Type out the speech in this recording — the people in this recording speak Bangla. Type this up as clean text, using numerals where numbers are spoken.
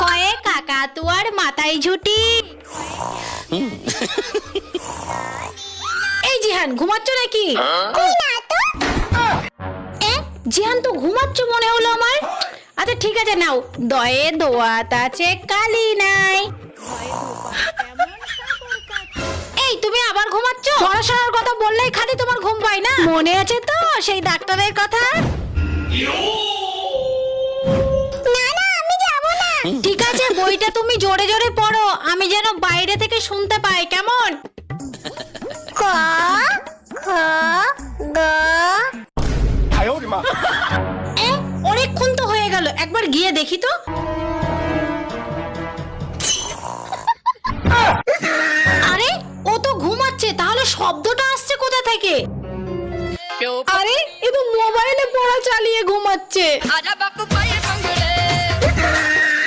কয়ে কাকাতুয়ার মাথায় ঝুটি। এই জিহান ঘুমাচ্ছ নাকি? জিহান তো ঘুমাচ্ছ মনে হলো আমার। আচ্ছা ঠিক আছে নাও, দয়ে দোয়াত আছে কালি নাই। এই তুমি আবার ঘুমাচ্ছ? পড়াশোনার কথা বললেই খালি তোমার ঘুম পায় না? মনে আছে তো সেই ডাক্তারের কথা? ঠিক আছে বইটা তুমি জোরে জোরে পড়ো, আমি যেন বাইরে থেকে শুনতে পাই, কেমন? ক খ গ। অনেকক্ষণ তো হয়ে গেল, একবার গিয়ে দেখি তো। আরে ও তো ঘুমাচ্ছে, তাহলে শব্দটা আসছে কোথা থেকে? আরে এ তো মোবাইলে পড়া চালিয়ে ঘুমাচ্ছে।